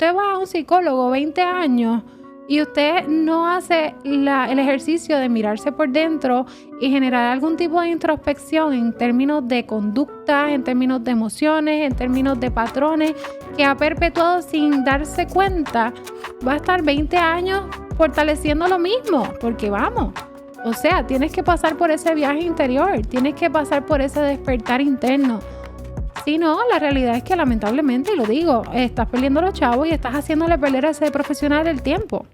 usted va a un psicólogo 20 años y usted no hace el ejercicio de mirarse por dentro y generar algún tipo de introspección en términos de conducta, en términos de emociones, en términos de patrones que ha perpetuado sin darse cuenta, va a estar 20 años fortaleciendo lo mismo, porque vamos, o sea, tienes que pasar por ese viaje interior, tienes que pasar por ese despertar interno. Si no, la realidad es que lamentablemente, y lo digo, estás perdiendo los chavos y estás haciéndole perder a ese profesional el tiempo.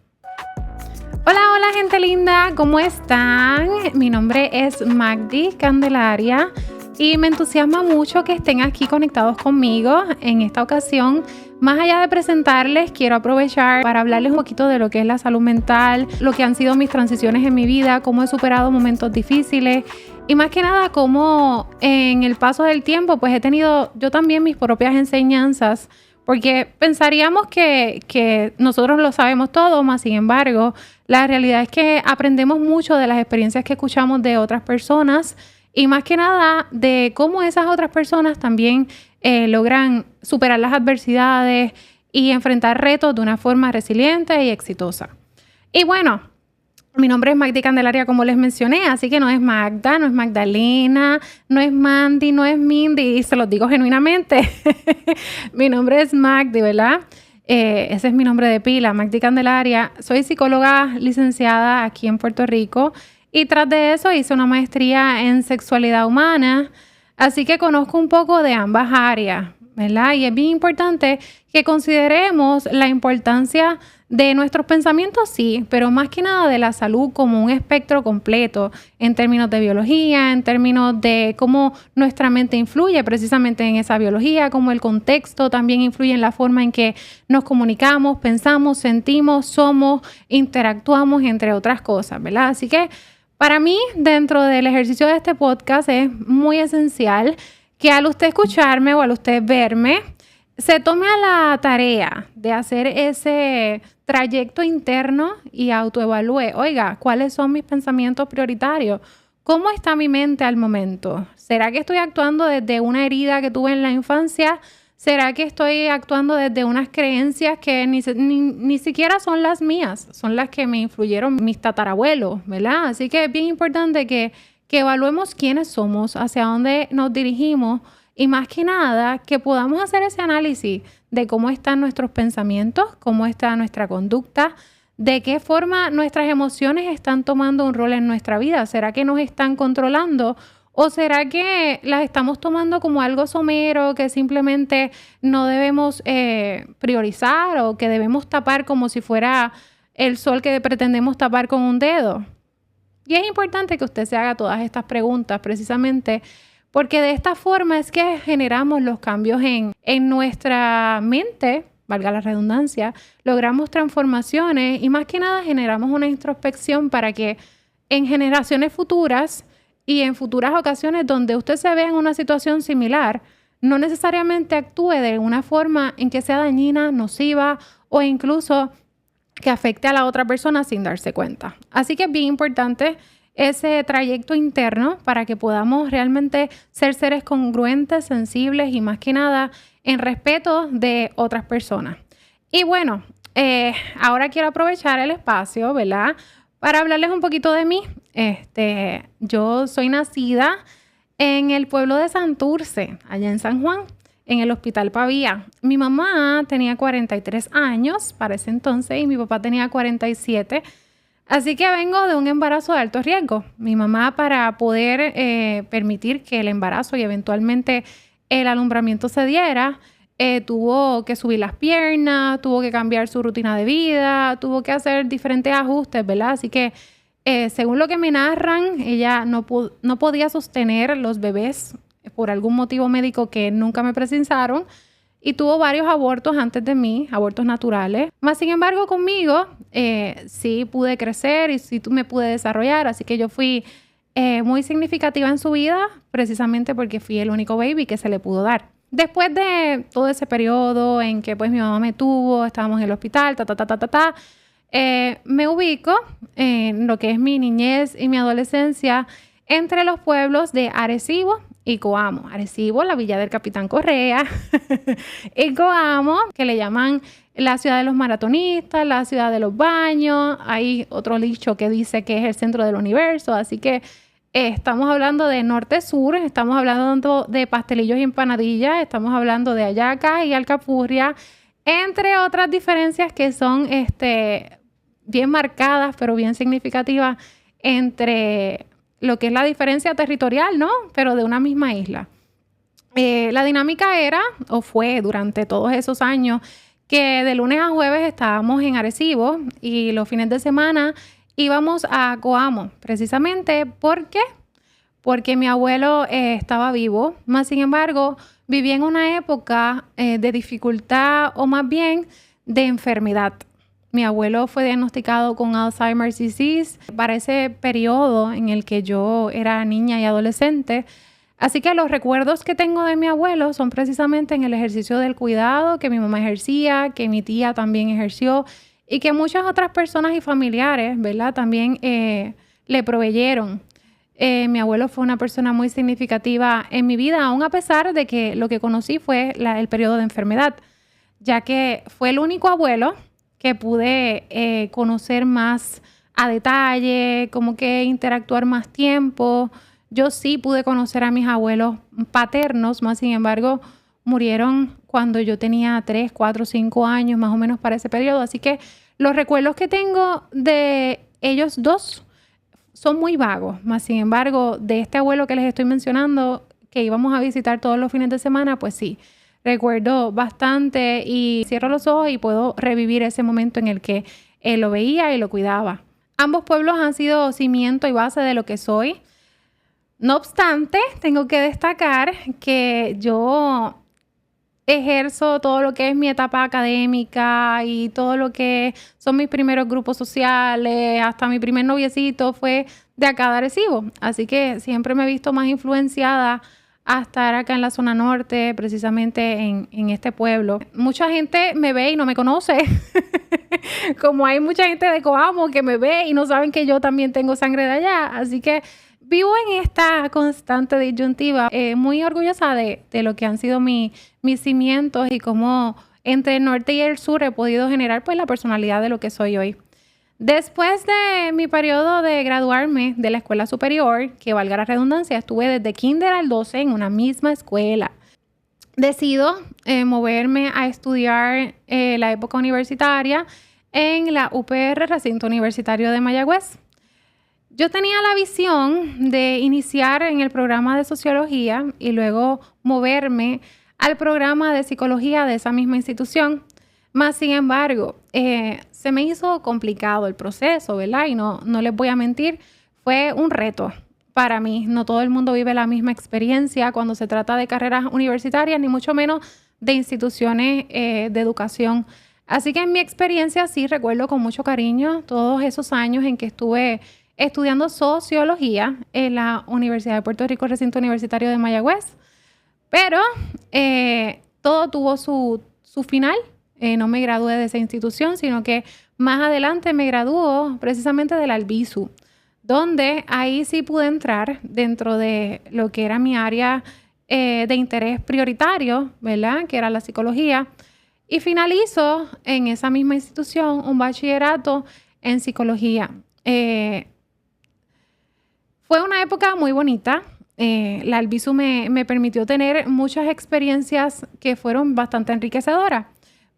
Hola gente linda, ¿cómo están? Mi nombre es Magdi Candelaria y me entusiasma mucho que estén aquí conectados conmigo en esta ocasión. Más allá de presentarles, quiero aprovechar para hablarles un poquito de lo que es la salud mental, lo que han sido mis transiciones en mi vida, cómo he superado momentos difíciles y más que nada cómo en el paso del tiempo pues he tenido yo también mis propias enseñanzas, porque pensaríamos que nosotros lo sabemos todo, más sin embargo, la realidad es que aprendemos mucho de las experiencias que escuchamos de otras personas y más que nada de cómo esas otras personas también logran superar las adversidades y enfrentar retos de una forma resiliente y exitosa. Y bueno, mi nombre es Magdi Candelaria, como les mencioné, así que no es Magda, no es Magdalena, no es Mandy, no es Mindy, y se los digo genuinamente. Mi nombre es Magdi, ¿verdad? Ese es mi nombre de pila, Magdi Candelaria. Soy psicóloga licenciada aquí en Puerto Rico y tras de eso hice una maestría en sexualidad humana, así que conozco un poco de ambas áreas, ¿verdad? Y es bien importante que consideremos la importancia de nuestros pensamientos, sí, pero más que nada de la salud como un espectro completo en términos de biología, en términos de cómo nuestra mente influye precisamente en esa biología, cómo el contexto también influye en la forma en que nos comunicamos, pensamos, sentimos, somos, interactuamos, entre otras cosas, ¿verdad? Así que para mí, dentro del ejercicio de este podcast es muy esencial que al usted escucharme o al usted verme, se tome a la tarea de hacer ese trayecto interno y autoevalúe. Oiga, ¿cuáles son mis pensamientos prioritarios? ¿Cómo está mi mente al momento? ¿Será que estoy actuando desde una herida que tuve en la infancia? ¿Será que estoy actuando desde unas creencias que ni siquiera son las mías? Son las que me influyeron mis tatarabuelos, ¿verdad? Así que es bien importante que evaluemos quiénes somos, hacia dónde nos dirigimos y más que nada que podamos hacer ese análisis de cómo están nuestros pensamientos, cómo está nuestra conducta, de qué forma nuestras emociones están tomando un rol en nuestra vida. ¿Será que nos están controlando? ¿O será que las estamos tomando como algo somero que simplemente no debemos priorizar o que debemos tapar como si fuera el sol que pretendemos tapar con un dedo? Y es importante que usted se haga todas estas preguntas precisamente porque de esta forma es que generamos los cambios en nuestra mente, valga la redundancia, logramos transformaciones y más que nada generamos una introspección para que en generaciones futuras y en futuras ocasiones donde usted se vea en una situación similar, no necesariamente actúe de una forma en que sea dañina, nociva o incluso que afecte a la otra persona sin darse cuenta. Así que es bien importante ese trayecto interno para que podamos realmente ser seres congruentes, sensibles y más que nada en respeto de otras personas. Y bueno, ahora quiero aprovechar el espacio, ¿verdad?, para hablarles un poquito de mí. Yo soy nacida en el pueblo de Santurce, allá en San Juan, en el Hospital Pavía. Mi mamá tenía 43 años para ese entonces y mi papá tenía 47. Así que vengo de un embarazo de alto riesgo. Mi mamá, para poder permitir que el embarazo y eventualmente el alumbramiento se diera, tuvo que subir las piernas, tuvo que cambiar su rutina de vida, tuvo que hacer diferentes ajustes, ¿verdad? Así que según lo que me narran, ella no podía sostener los bebés por algún motivo médico que nunca me precisaron y tuvo varios abortos antes de mí, abortos naturales. Más sin embargo, conmigo sí pude crecer y sí me pude desarrollar, así que yo fui muy significativa en su vida precisamente porque fui el único baby que se le pudo dar. Después de todo ese periodo en que pues mi mamá me tuvo, estábamos en el hospital, me ubico en lo que es mi niñez y mi adolescencia entre los pueblos de Arecibo y Coamo. Arecibo, la villa del Capitán Correa, y Coamo, que le llaman la ciudad de los maratonistas, la ciudad de los baños. Hay otro dicho que dice que es el centro del universo. Así que estamos hablando de norte-sur, estamos hablando de pastelillos y empanadillas, estamos hablando de hallacas y alcapurria, entre otras diferencias que son bien marcadas, pero bien significativas entre lo que es la diferencia territorial, ¿no? Pero de una misma isla. La dinámica era, o fue durante todos esos años, que de lunes a jueves estábamos en Arecibo y los fines de semana íbamos a Coamo, precisamente. ¿Por qué? Porque mi abuelo estaba vivo, más sin embargo, vivía en una época de dificultad o más bien de enfermedad. Mi abuelo fue diagnosticado con Alzheimer's disease para ese periodo en el que yo era niña y adolescente. Así que los recuerdos que tengo de mi abuelo son precisamente en el ejercicio del cuidado que mi mamá ejercía, que mi tía también ejerció y que muchas otras personas y familiares, ¿verdad?, también le proveyeron. Mi abuelo fue una persona muy significativa en mi vida, aún a pesar de que lo que conocí fue el periodo de enfermedad, ya que fue el único abuelo que pude conocer más a detalle, como que interactuar más tiempo. Yo sí pude conocer a mis abuelos paternos, más sin embargo, murieron cuando yo tenía 3, 4, 5 años, más o menos para ese periodo. Así que los recuerdos que tengo de ellos dos son muy vagos. Más sin embargo, de este abuelo que les estoy mencionando, que íbamos a visitar todos los fines de semana, pues sí, recuerdo bastante y cierro los ojos y puedo revivir ese momento en el que lo veía y lo cuidaba. Ambos pueblos han sido cimiento y base de lo que soy. No obstante, tengo que destacar que yo ejerzo todo lo que es mi etapa académica y todo lo que son mis primeros grupos sociales, hasta mi primer noviecito fue de acá de Arecibo. Así que siempre me he visto más influenciada a estar acá en la zona norte, precisamente en este pueblo. Mucha gente me ve y no me conoce. Como hay mucha gente de Coamo que me ve y no saben que yo también tengo sangre de allá. Así que vivo en esta constante disyuntiva, muy orgullosa de lo que han sido mis cimientos y cómo entre el norte y el sur he podido generar pues la personalidad de lo que soy hoy. Después de mi periodo de graduarme de la escuela superior, que valga la redundancia, estuve desde kinder al 12 en una misma escuela. Decido moverme a estudiar la época universitaria en la UPR, Recinto Universitario de Mayagüez. Yo tenía la visión de iniciar en el programa de sociología y luego moverme al programa de psicología de esa misma institución. Más sin embargo, se me hizo complicado el proceso, ¿verdad? Y no les voy a mentir, fue un reto para mí. No todo el mundo vive la misma experiencia cuando se trata de carreras universitarias, ni mucho menos de instituciones de educación. Así que en mi experiencia sí recuerdo con mucho cariño todos esos años en que estuve estudiando sociología en la Universidad de Puerto Rico, Recinto Universitario de Mayagüez. Pero todo tuvo su final. No me gradué de esa institución, sino que más adelante me graduó precisamente del Albizu, donde ahí sí pude entrar dentro de lo que era mi área de interés prioritario, ¿verdad?, que era la psicología, y finalizo en esa misma institución un bachillerato en psicología. Fue una época muy bonita. La Albizu me permitió tener muchas experiencias que fueron bastante enriquecedoras.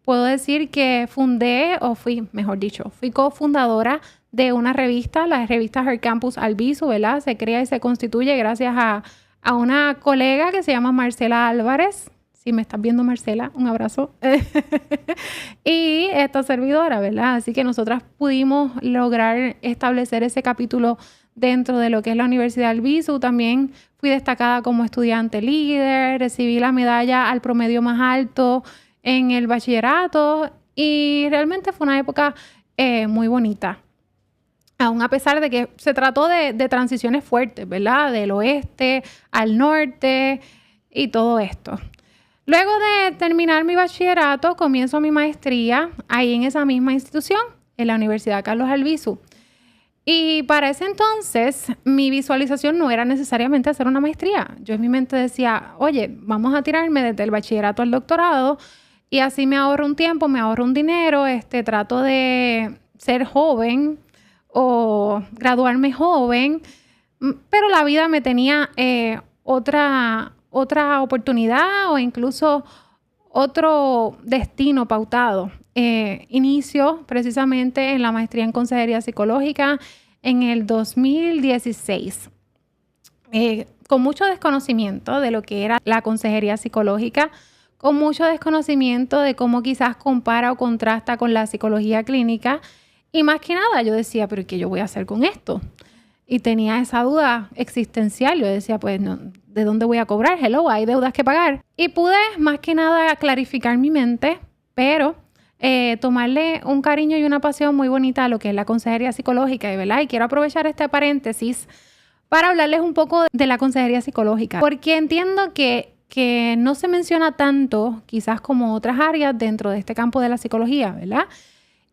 Puedo decir que fui cofundadora de una revista, la revista Her Campus Albizu, ¿verdad? Se crea y se constituye gracias a una colega que se llama Marcela Álvarez. Si me estás viendo, Marcela, un abrazo. Y esta servidora, ¿verdad? Así que nosotras pudimos lograr establecer ese capítulo dentro de lo que es la Universidad Albizu. También fui destacada como estudiante líder, recibí la medalla al promedio más alto en el bachillerato y realmente fue una época muy bonita. Aún a pesar de que se trató de transiciones fuertes, ¿verdad? Del oeste al norte y todo esto. Luego de terminar mi bachillerato, comienzo mi maestría ahí en esa misma institución, en la Universidad Carlos Albizu. Y para ese entonces, mi visualización no era necesariamente hacer una maestría. Yo en mi mente decía, oye, vamos a tirarme desde el bachillerato al doctorado y así me ahorro un tiempo, me ahorro un dinero, trato de ser joven o graduarme joven, pero la vida me tenía otra oportunidad o incluso otro destino pautado. Inicio precisamente en la maestría en consejería psicológica en el 2016, con mucho desconocimiento de lo que era la consejería psicológica, con mucho desconocimiento de cómo quizás compara o contrasta con la psicología clínica. Y más que nada yo decía, ¿pero qué yo voy a hacer con esto? Y tenía esa duda existencial. Yo decía, pues, no, ¿de dónde voy a cobrar? Hello, hay deudas que pagar. Y pude más que nada clarificar mi mente, pero tomarle un cariño y una pasión muy bonita a lo que es la consejería psicológica, ¿verdad? Y quiero aprovechar este paréntesis para hablarles un poco de la consejería psicológica, porque entiendo que no se menciona tanto, quizás como otras áreas dentro de este campo de la psicología, ¿verdad?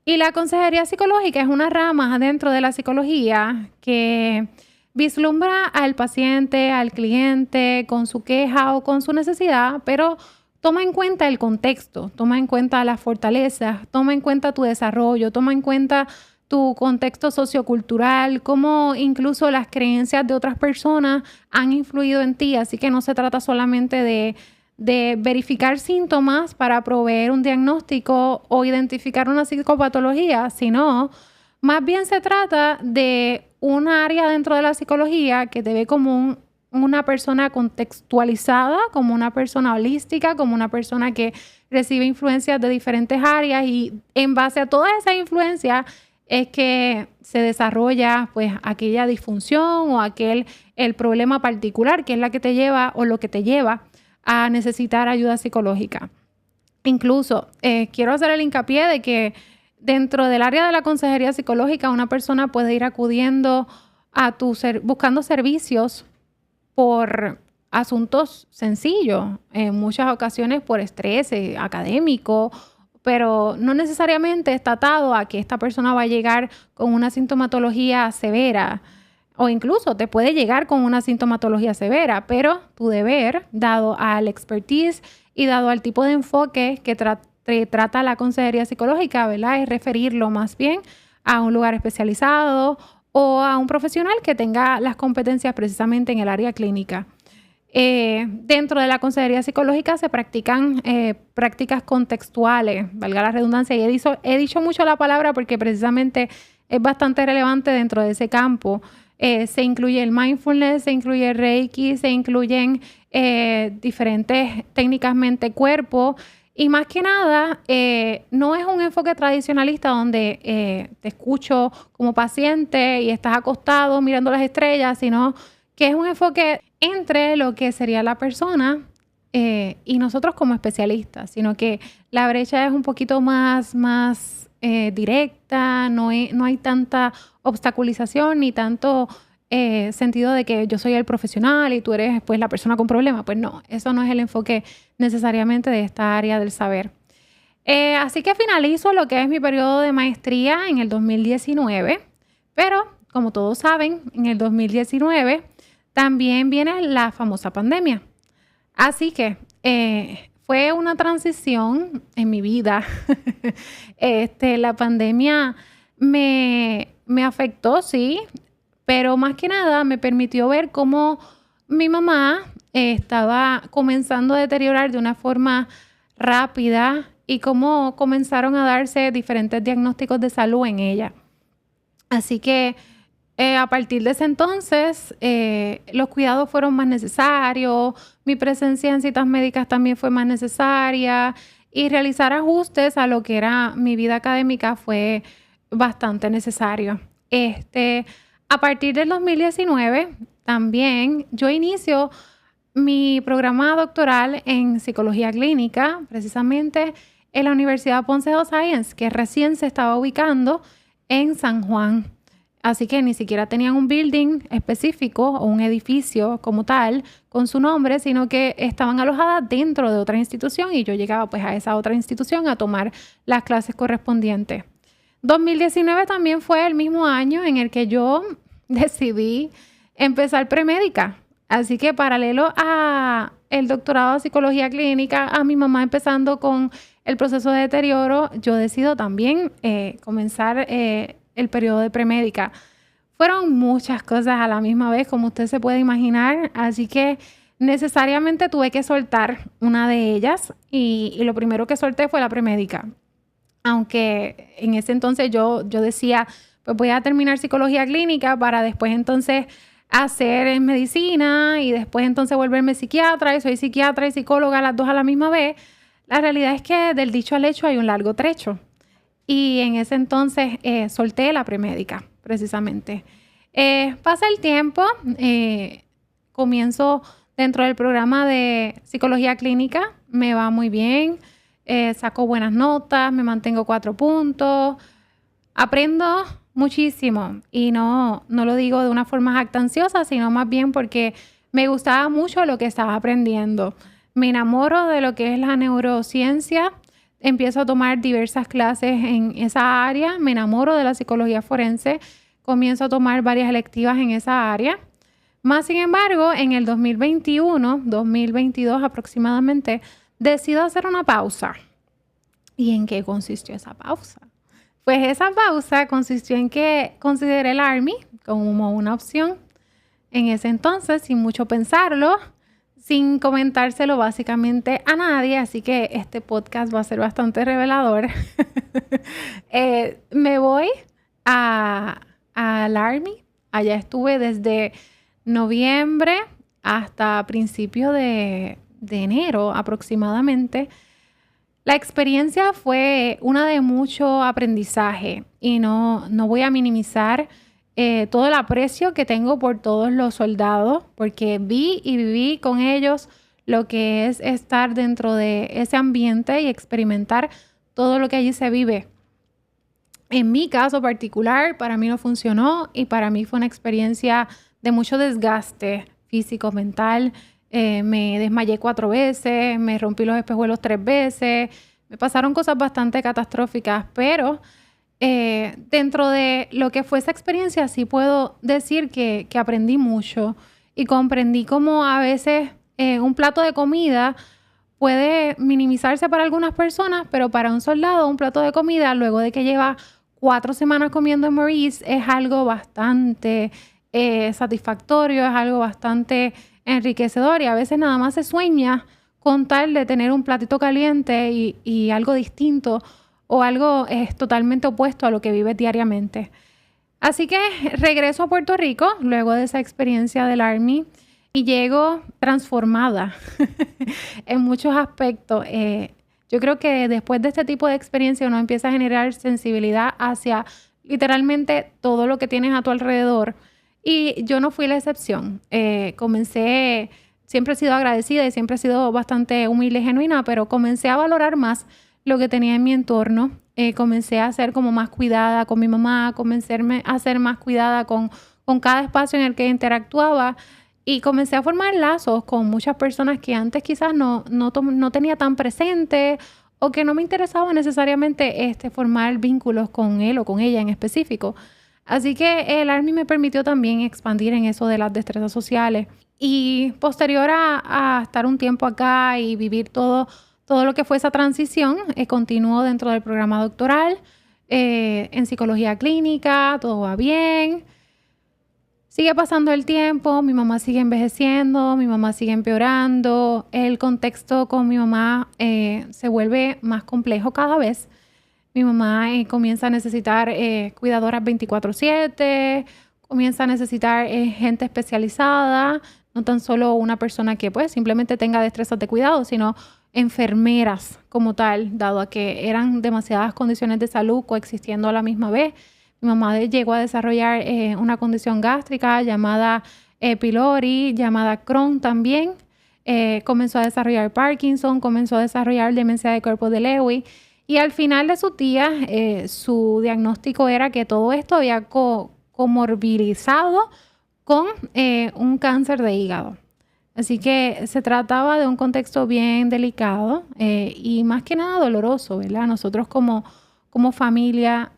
Y la consejería psicológica es una rama dentro de la psicología que vislumbra al paciente, al cliente, con su queja o con su necesidad, pero toma en cuenta el contexto, toma en cuenta las fortalezas, toma en cuenta tu desarrollo, toma en cuenta tu contexto sociocultural, cómo incluso las creencias de otras personas han influido en ti. Así que no se trata solamente de verificar síntomas para proveer un diagnóstico o identificar una psicopatología, sino más bien se trata de un área dentro de la psicología que te ve como una persona contextualizada, como una persona holística, como una persona que recibe influencias de diferentes áreas, y en base a todas esas influencias es que se desarrolla pues aquella disfunción o el problema particular que es la que te lleva o lo que te lleva a necesitar ayuda psicológica. Incluso quiero hacer el hincapié de que dentro del área de la consejería psicológica una persona puede ir acudiendo buscando servicios por asuntos sencillos, en muchas ocasiones por estrés académico, pero no necesariamente está atado a que esta persona va a llegar con una sintomatología severa, o incluso te puede llegar con una sintomatología severa, pero tu deber, dado al expertise y dado al tipo de enfoque que trata la consejería psicológica, ¿verdad?, es referirlo más bien a un lugar especializado o a un profesional que tenga las competencias precisamente en el área clínica. Dentro de la consejería psicológica se practican prácticas contextuales, valga la redundancia, y he dicho mucho la palabra porque precisamente es bastante relevante dentro de ese campo. Se incluye el mindfulness, se incluye el Reiki, se incluyen diferentes técnicas mente-cuerpo, y más que nada no es un enfoque tradicionalista donde te escucho como paciente y estás acostado mirando las estrellas, sino que es un enfoque entre lo que sería la persona y nosotros como especialistas, sino que la brecha es un poquito más directa, no hay tanta obstaculización ni tanto sentido de que yo soy el profesional y tú eres pues la persona con problemas. Pues no, eso no es el enfoque necesariamente de esta área del saber. Así que finalizo lo que es mi periodo de maestría en el 2019, pero como todos saben, en el 2019 también viene la famosa pandemia. Así que fue una transición en mi vida. La pandemia me afectó, sí, pero más que nada me permitió ver cómo mi mamá estaba comenzando a deteriorar de una forma rápida y cómo comenzaron a darse diferentes diagnósticos de salud en ella. Así que a partir de ese entonces, los cuidados fueron más necesarios, mi presencia en citas médicas también fue más necesaria, y realizar ajustes a lo que era mi vida académica fue bastante necesario. A partir del 2019, también yo inicio mi programa doctoral en psicología clínica, precisamente en la Universidad Ponce Health Science, que recién se estaba ubicando en San Juan. Así que ni siquiera tenían un building específico o un edificio como tal con su nombre, sino que estaban alojadas dentro de otra institución, y yo llegaba pues a esa otra institución a tomar las clases correspondientes. 2019 también fue el mismo año en el que yo decidí empezar premédica. Así que paralelo a el doctorado de psicología clínica, a mi mamá empezando con el proceso de deterioro, yo decido también comenzar el periodo de premédica. Fueron muchas cosas a la misma vez, como usted se puede imaginar, así que necesariamente tuve que soltar una de ellas y lo primero que solté fue la premédica. Aunque en ese entonces yo decía, pues voy a terminar psicología clínica para después entonces hacer medicina y después entonces volverme psiquiatra, y soy psiquiatra y psicóloga las dos a la misma vez. La realidad es que del dicho al hecho hay un largo trecho. Y en ese entonces solté la premédica, precisamente. Pasa el tiempo, comienzo dentro del programa de psicología clínica, me va muy bien, saco buenas notas, me mantengo 4 puntos, aprendo muchísimo y no lo digo de una forma jactanciosa, sino más bien porque me gustaba mucho lo que estaba aprendiendo. Me enamoro de lo que es la neurociencia, empiezo a tomar diversas clases en esa área, me enamoro de la psicología forense, comienzo a tomar varias electivas en esa área. Más sin embargo, en el 2021, 2022 aproximadamente, decido hacer una pausa. ¿Y en qué consistió esa pausa? Pues esa pausa consistió en que consideré el Army como una opción. En ese entonces, sin mucho pensarlo, sin comentárselo básicamente a nadie, así que este podcast va a ser bastante revelador. Me voy al Army. Allá estuve desde noviembre hasta principios de enero aproximadamente. La experiencia fue una de mucho aprendizaje y no voy a minimizar todo el aprecio que tengo por todos los soldados, porque vi y viví con ellos lo que es estar dentro de ese ambiente y experimentar todo lo que allí se vive. En mi caso particular, para mí no funcionó y para mí fue una experiencia de mucho desgaste físico, mental. Me desmayé 4 veces, me rompí los espejuelos 3 veces, me pasaron cosas bastante catastróficas, pero dentro de lo que fue esa experiencia sí puedo decir que aprendí mucho y comprendí cómo a veces un plato de comida puede minimizarse para algunas personas, pero para un soldado un plato de comida luego de que lleva 4 semanas comiendo en Maurice es algo bastante satisfactorio, es algo bastante enriquecedor y a veces nada más se sueña con tal de tener un platito caliente y algo distinto o algo totalmente opuesto a lo que vives diariamente. Así que regreso a Puerto Rico luego de esa experiencia del Army y llego transformada en muchos aspectos. Yo creo que después de este tipo de experiencia uno empieza a generar sensibilidad hacia literalmente todo lo que tienes a tu alrededor. Y yo no fui la excepción. Siempre he sido agradecida y siempre he sido bastante humilde y genuina, pero comencé a valorar más lo que tenía en mi entorno. Comencé a ser como más cuidada con mi mamá, comencé a ser más cuidada con cada espacio en el que interactuaba y comencé a formar lazos con muchas personas que antes quizás no tenía tan presente o que no me interesaba necesariamente formar vínculos con él o con ella en específico. Así que el Army me permitió también expandir en eso de las destrezas sociales. Y posterior a estar un tiempo acá y vivir todo lo que fue esa transición, continuó dentro del programa doctoral, en psicología clínica, todo va bien. Sigue pasando el tiempo, mi mamá sigue envejeciendo, mi mamá sigue empeorando, el contexto con mi mamá se vuelve más complejo cada vez. Mi mamá comienza a necesitar cuidadoras 24/7, comienza a necesitar gente especializada, no tan solo una persona que pues simplemente tenga destrezas de cuidado, sino enfermeras como tal, dado a que eran demasiadas condiciones de salud coexistiendo a la misma vez. Mi mamá llegó a desarrollar una condición gástrica llamada pylori, llamada Crohn también. Comenzó a desarrollar Parkinson, comenzó a desarrollar demencia de cuerpo de Lewy. Y al final de sus días, su diagnóstico era que todo esto había comorbilizado con un cáncer de hígado. Así que se trataba de un contexto bien delicado y más que nada doloroso, ¿verdad? Nosotros como familia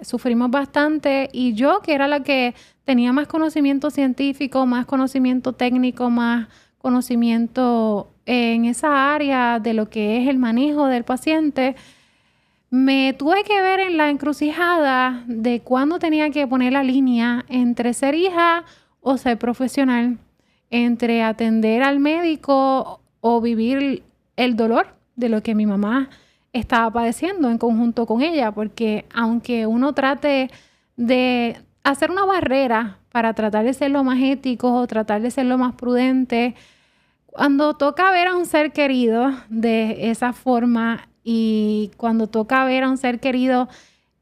sufrimos bastante y yo, que era la que tenía más conocimiento científico, más conocimiento técnico, más conocimiento en esa área de lo que es el manejo del paciente, me tuve que ver en la encrucijada de cuándo tenía que poner la línea entre ser hija o ser profesional, entre atender al médico o vivir el dolor de lo que mi mamá estaba padeciendo en conjunto con ella, porque aunque uno trate de hacer una barrera para tratar de ser lo más ético o tratar de ser lo más prudente, cuando toca ver a un ser querido de esa forma y cuando toca ver a un ser querido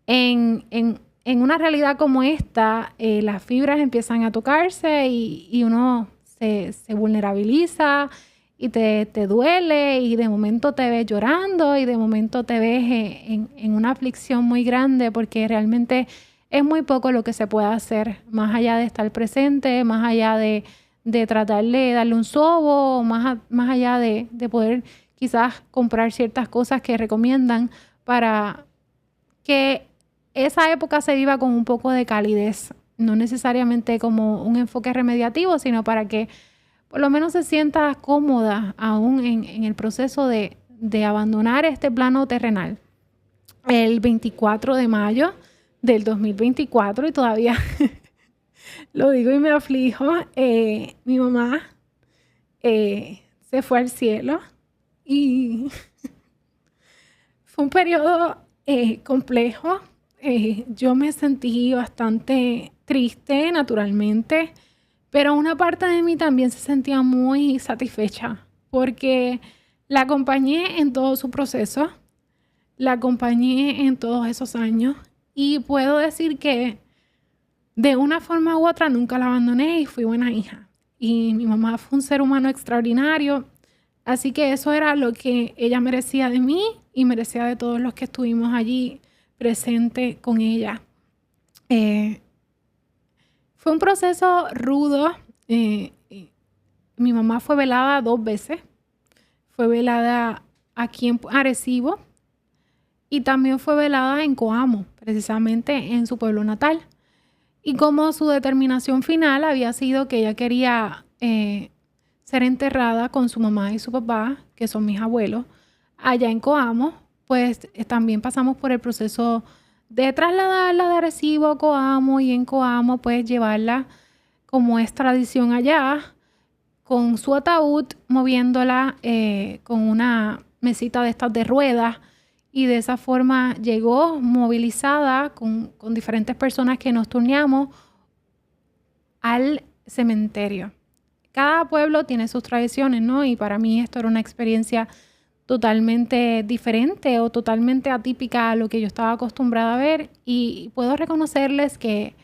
en una realidad como esta, las fibras empiezan a tocarse y uno se vulnerabiliza y te duele y de momento te ves llorando y de momento te ves en una aflicción muy grande porque realmente es muy poco lo que se puede hacer, más allá de estar presente, más allá de tratar de darle un sobo, más allá de poder quizás comprar ciertas cosas que recomiendan para que esa época se viva con un poco de calidez, no necesariamente como un enfoque remediativo, sino para que por lo menos se sienta cómoda aún en el proceso de abandonar este plano terrenal. El 24 de mayo del 2024, y todavía lo digo y me aflijo, mi mamá se fue al cielo y fue un periodo complejo. Yo me sentí bastante triste, naturalmente, pero una parte de mí también se sentía muy satisfecha porque la acompañé en todo su proceso, la acompañé en todos esos años y puedo decir que de una forma u otra nunca la abandoné y fui buena hija. Y mi mamá fue un ser humano extraordinario, así que eso era lo que ella merecía de mí y merecía de todos los que estuvimos allí presentes con ella. Fue un proceso rudo. Mi mamá fue velada 2 veces. Fue velada aquí en Arecibo y también fue velada en Coamo, precisamente en su pueblo natal. Y como su determinación final había sido que ella quería ser enterrada con su mamá y su papá, que son mis abuelos, allá en Coamo, pues también pasamos por el proceso de trasladarla de Arecibo a Coamo y en Coamo pues llevarla como es tradición allá, con su ataúd, moviéndola con una mesita de estas de ruedas. Y de esa forma llegó movilizada con diferentes personas que nos turneamos al cementerio. Cada pueblo tiene sus tradiciones, ¿no? Y para mí esto era una experiencia totalmente diferente o totalmente atípica a lo que yo estaba acostumbrada a ver. Y puedo reconocerles que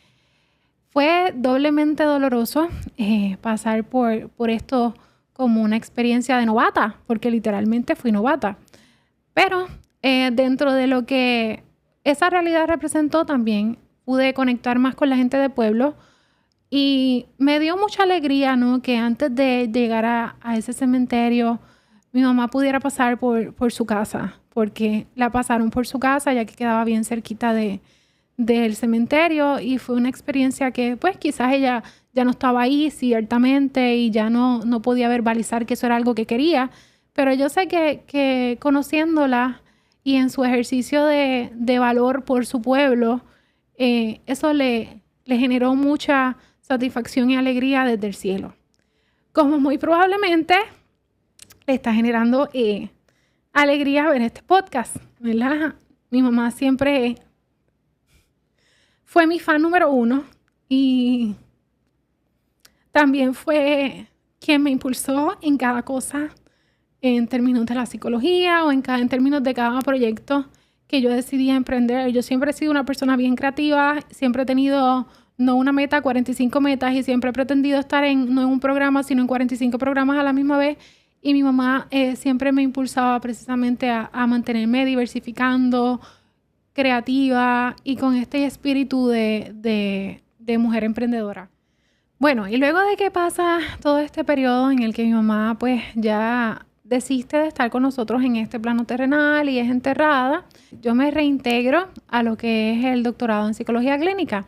fue doblemente doloroso pasar por esto como una experiencia de novata, porque literalmente fui novata. Pero dentro de lo que esa realidad representó también pude conectar más con la gente del pueblo y me dio mucha alegría, ¿no? Que antes de llegar a ese cementerio mi mamá pudiera pasar por su casa, porque la pasaron por su casa ya que quedaba bien cerquita del cementerio y fue una experiencia que pues quizás ella ya no estaba ahí ciertamente y ya no podía verbalizar que eso era algo que quería, pero yo sé que conociéndola y en su ejercicio de valor por su pueblo, eso le generó mucha satisfacción y alegría desde el cielo. Como muy probablemente le está generando alegría ver este podcast, ¿verdad? Mi mamá siempre fue mi fan número 1 y también fue quien me impulsó en cada cosa, en términos de la psicología o en términos de cada proyecto que yo decidí emprender. Yo siempre he sido una persona bien creativa, siempre he tenido no una meta, 45 metas y siempre he pretendido estar no en un programa, sino en 45 programas a la misma vez. Y mi mamá siempre me impulsaba precisamente a mantenerme diversificando, creativa y con este espíritu de mujer emprendedora. Bueno, y luego de que pasa todo este periodo en el que mi mamá pues ya desiste de estar con nosotros en este plano terrenal y es enterrada, yo me reintegro a lo que es el doctorado en psicología clínica.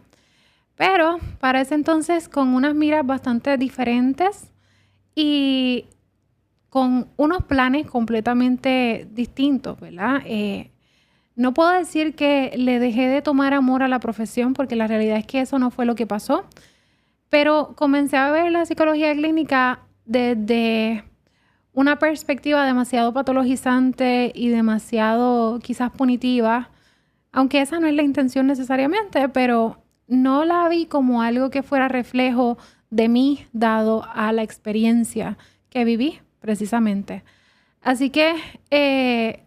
Pero para ese entonces con unas miras bastante diferentes y con unos planes completamente distintos, ¿verdad? No puedo decir que le dejé de tomar amor a la profesión, porque la realidad es que eso no fue lo que pasó, pero comencé a ver la psicología clínica desde una perspectiva demasiado patologizante y demasiado quizás punitiva, aunque esa no es la intención necesariamente, pero no la vi como algo que fuera reflejo de mí dado a la experiencia que viví precisamente. Así que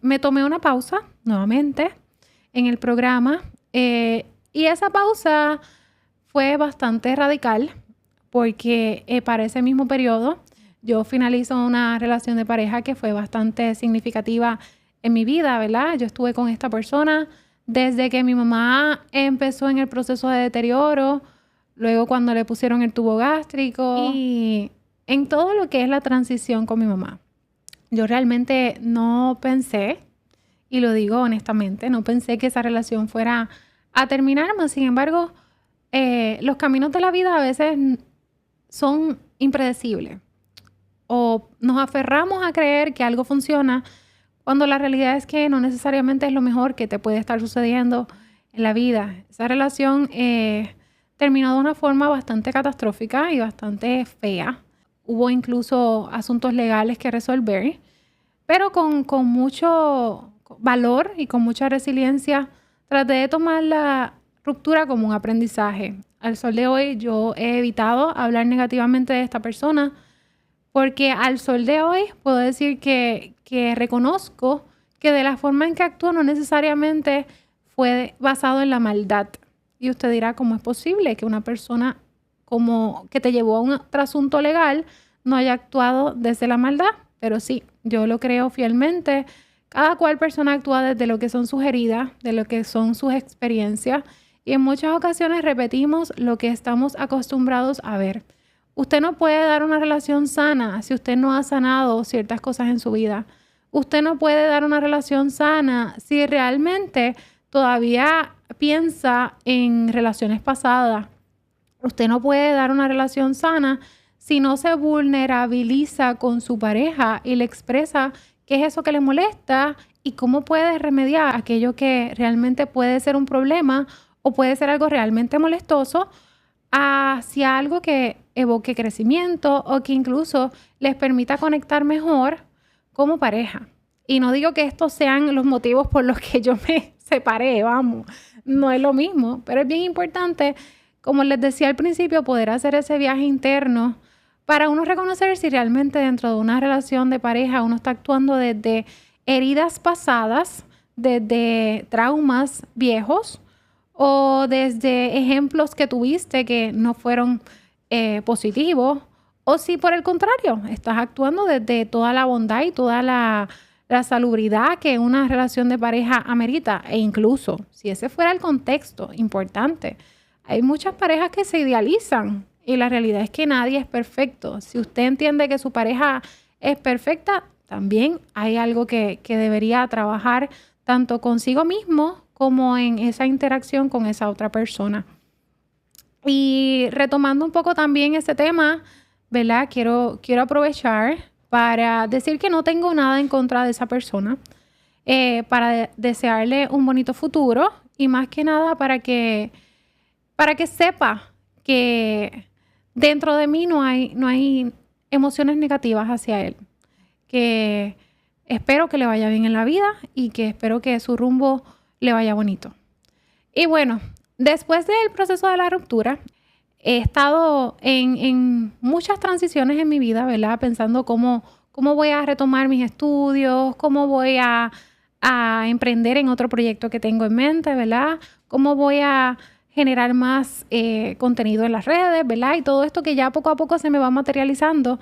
me tomé una pausa nuevamente en el programa y esa pausa fue bastante radical porque para ese mismo periodo yo finalizo una relación de pareja que fue bastante significativa en mi vida, ¿verdad? Yo estuve con esta persona desde que mi mamá empezó en el proceso de deterioro, luego cuando le pusieron el tubo gástrico y en todo lo que es la transición con mi mamá. Yo realmente no pensé, y lo digo honestamente, no pensé que esa relación fuera a terminar, mas sin embargo, los caminos de la vida a veces son impredecibles. O nos aferramos a creer que algo funciona cuando la realidad es que no necesariamente es lo mejor que te puede estar sucediendo en la vida. Esa relación terminó de una forma bastante catastrófica y bastante fea. Hubo incluso asuntos legales que resolver, pero con mucho valor y con mucha resiliencia traté de tomar la ruptura como un aprendizaje. Al sol de hoy yo he evitado hablar negativamente de esta persona porque al sol de hoy puedo decir que reconozco que de la forma en que actuó no necesariamente fue basado en la maldad. Y usted dirá, ¿cómo es posible que una persona como que te llevó a un trasunto legal no haya actuado desde la maldad? Pero sí, yo lo creo fielmente. Cada cual persona actúa desde lo que son sus heridas, de lo que son sus experiencias. Y en muchas ocasiones repetimos lo que estamos acostumbrados a ver. Usted no puede dar una relación sana si usted no ha sanado ciertas cosas en su vida. Usted no puede dar una relación sana si realmente todavía piensa en relaciones pasadas. Usted no puede dar una relación sana si no se vulnerabiliza con su pareja y le expresa qué es eso que le molesta y cómo puede remediar aquello que realmente puede ser un problema o puede ser algo realmente molestoso hacia algo que evoque crecimiento o que incluso les permita conectar mejor como pareja. Y no digo que estos sean los motivos por los que yo me separé, vamos, no es lo mismo, pero es bien importante, como les decía al principio, poder hacer ese viaje interno para uno reconocer si realmente dentro de una relación de pareja uno está actuando desde heridas pasadas, desde traumas viejos o desde ejemplos que tuviste que no fueron positivos, o si por el contrario estás actuando desde toda la bondad y toda la salubridad que una relación de pareja amerita. E incluso, si ese fuera el contexto importante, hay muchas parejas que se idealizan y la realidad es que nadie es perfecto. Si usted entiende que su pareja es perfecta, también hay algo que debería trabajar tanto consigo mismo como en esa interacción con esa otra persona. Y retomando un poco también ese tema, ¿verdad? Quiero aprovechar para decir que no tengo nada en contra de esa persona, para desearle un bonito futuro y más que nada para que sepa que dentro de mí no hay emociones negativas hacia él, que espero que le vaya bien en la vida y que espero que su rumbo le vaya bonito. Y bueno, después del proceso de la ruptura, he estado en muchas transiciones en mi vida, ¿verdad? Pensando cómo voy a retomar mis estudios, cómo voy a emprender en otro proyecto que tengo en mente, ¿verdad? Cómo voy a generar más contenido en las redes, ¿verdad? Y todo esto que ya poco a poco se me va materializando.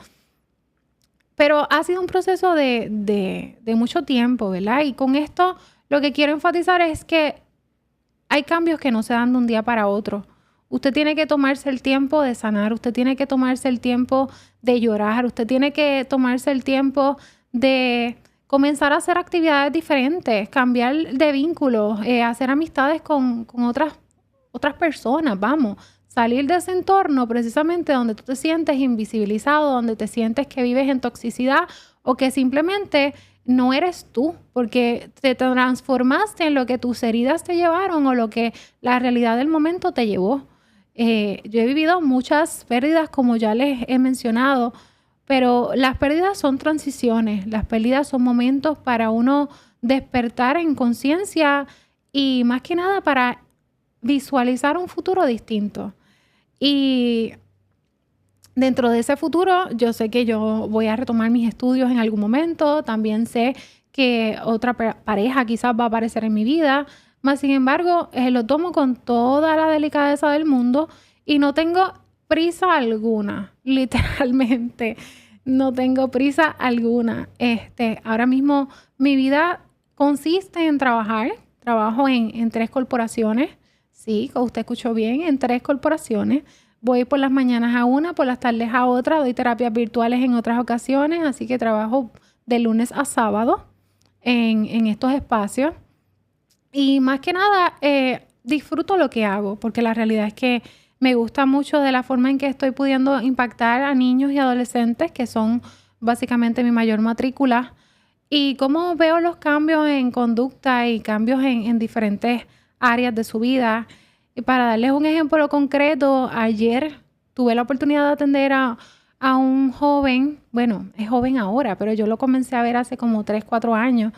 Pero ha sido un proceso de mucho tiempo, ¿verdad? Y con esto lo que quiero enfatizar es que hay cambios que no se dan de un día para otro. Usted tiene que tomarse el tiempo de sanar, usted tiene que tomarse el tiempo de llorar, usted tiene que tomarse el tiempo de comenzar a hacer actividades diferentes, cambiar de vínculos, hacer amistades con otras personas, vamos, salir de ese entorno precisamente donde tú te sientes invisibilizado, donde te sientes que vives en toxicidad o que simplemente no eres tú, porque te transformaste en lo que tus heridas te llevaron o lo que la realidad del momento te llevó. Yo he vivido muchas pérdidas, como ya les he mencionado, pero las pérdidas son transiciones, las pérdidas son momentos para uno despertar en conciencia y más que nada para visualizar un futuro distinto. Y dentro de ese futuro, yo sé que yo voy a retomar mis estudios en algún momento. También sé que otra pareja quizás va a aparecer en mi vida. Más sin embargo, lo tomo con toda la delicadeza del mundo y no tengo prisa alguna, literalmente. No tengo prisa alguna. Ahora mismo mi vida consiste en trabajar. Trabajo en 3 corporaciones. Sí, como usted escuchó bien, en 3 corporaciones. Voy por las mañanas a una, por las tardes a otra, doy terapias virtuales en otras ocasiones, así que trabajo de lunes a sábado en estos espacios. Y más que nada, disfruto lo que hago, porque la realidad es que me gusta mucho de la forma en que estoy pudiendo impactar a niños y adolescentes, que son básicamente mi mayor matrícula, y cómo veo los cambios en conducta y cambios en diferentes áreas de su vida. Y para darles un ejemplo concreto, ayer tuve la oportunidad de atender a un joven, bueno, es joven ahora, pero yo lo comencé a ver hace como 3, 4 años,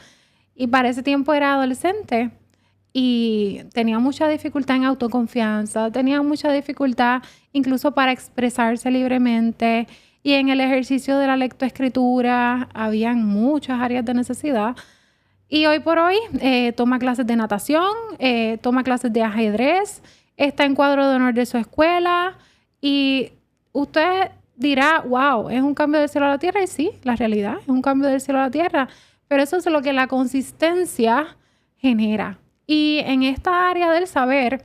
y para ese tiempo era adolescente y tenía mucha dificultad en autoconfianza, tenía mucha dificultad incluso para expresarse libremente, y en el ejercicio de la lectoescritura habían muchas áreas de necesidad. Y hoy por hoy toma clases de natación, toma clases de ajedrez, está en cuadro de honor de su escuela, y usted dirá, wow, es un cambio del cielo a la tierra. Y sí, la realidad es un cambio del cielo a la tierra, pero eso es lo que la consistencia genera. Y en esta área del saber,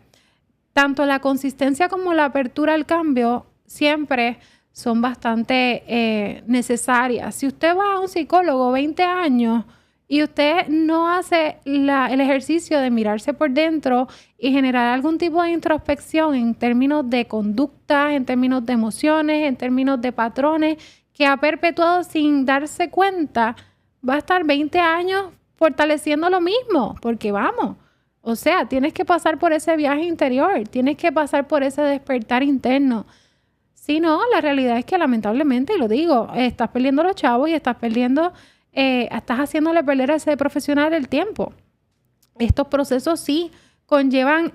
tanto la consistencia como la apertura al cambio siempre son bastante necesarias. Si usted va a un psicólogo 20 años y usted no hace el ejercicio de mirarse por dentro y generar algún tipo de introspección en términos de conducta, en términos de emociones, en términos de patrones que ha perpetuado sin darse cuenta, va a estar 20 años fortaleciendo lo mismo, porque vamos, o sea, tienes que pasar por ese viaje interior, tienes que pasar por ese despertar interno. Si no, la realidad es que lamentablemente, y lo digo, estás perdiendo los chavos y estás haciéndole perder a ese profesional el tiempo. Estos procesos sí conllevan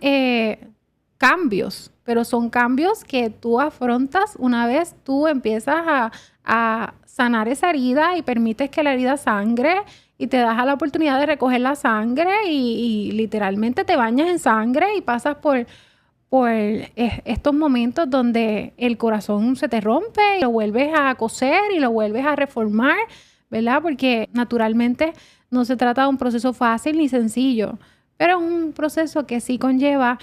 cambios, pero son cambios que tú afrontas una vez tú empiezas a sanar esa herida y permites que la herida sangre y te das a la oportunidad de recoger la sangre y literalmente te bañas en sangre y pasas por estos momentos donde el corazón se te rompe y lo vuelves a coser y lo vuelves a reformar, ¿verdad? Porque naturalmente no se trata de un proceso fácil ni sencillo, pero es un proceso que sí conlleva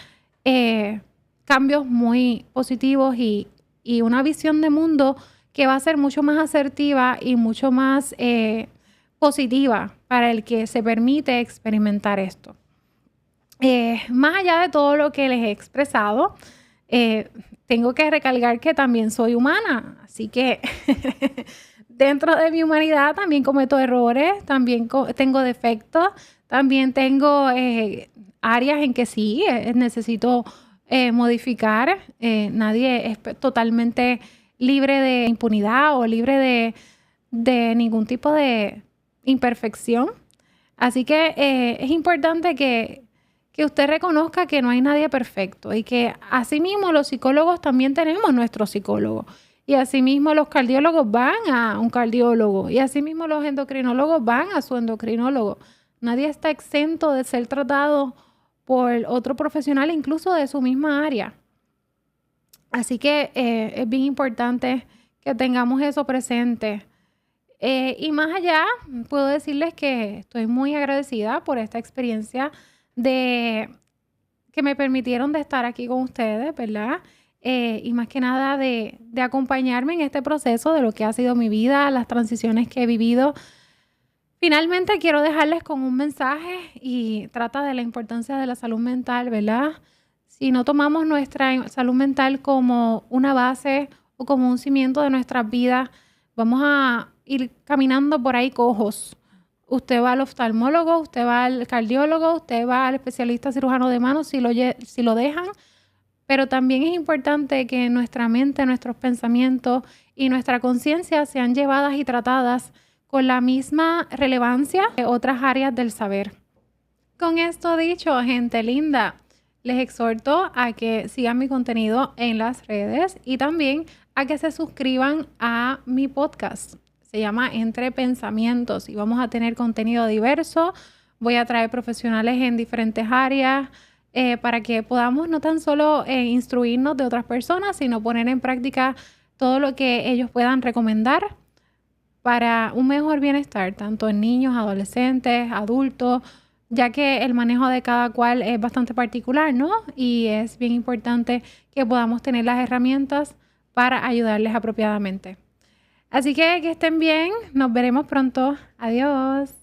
cambios muy positivos y una visión de mundo que va a ser mucho más asertiva y mucho más positiva para el que se permite experimentar esto. Más allá de todo lo que les he expresado, tengo que recalcar que también soy humana, así que dentro de mi humanidad también cometo errores, también tengo defectos, también tengo áreas en que sí necesito modificar. Nadie es totalmente libre de impunidad o libre de ningún tipo de imperfección. Así que es importante que usted reconozca que no hay nadie perfecto y que asimismo los psicólogos también tenemos nuestro psicólogo. Y asimismo los cardiólogos van a un cardiólogo y asimismo los endocrinólogos van a su endocrinólogo. Nadie está exento de ser tratado por otro profesional, incluso de su misma área. Así que es bien importante que tengamos eso presente. Y más allá, puedo decirles que estoy muy agradecida por esta experiencia que me permitieron de estar aquí con ustedes, ¿verdad? Y más que nada de acompañarme en este proceso de lo que ha sido mi vida, las transiciones que he vivido. Finalmente quiero dejarles con un mensaje y trata de la importancia de la salud mental, ¿verdad? si no tomamos nuestra salud mental como una base o como un cimiento de nuestras vidas, vamos a ir caminando por ahí cojos. Usted va al oftalmólogo, usted va al cardiólogo, usted va al especialista cirujano de manos si lo dejan. Pero también es importante que nuestra mente, nuestros pensamientos y nuestra conciencia sean llevadas y tratadas con la misma relevancia que otras áreas del saber. Con esto dicho, gente linda, les exhorto a que sigan mi contenido en las redes y también a que se suscriban a mi podcast. Se llama Entre Pensamientos y vamos a tener contenido diverso. Voy a traer profesionales en diferentes áreas para que podamos no tan solo instruirnos de otras personas, sino poner en práctica todo lo que ellos puedan recomendar para un mejor bienestar, tanto en niños, adolescentes, adultos, ya que el manejo de cada cual es bastante particular, ¿no? Y es bien importante que podamos tener las herramientas para ayudarles apropiadamente. Así que estén bien, nos veremos pronto. Adiós.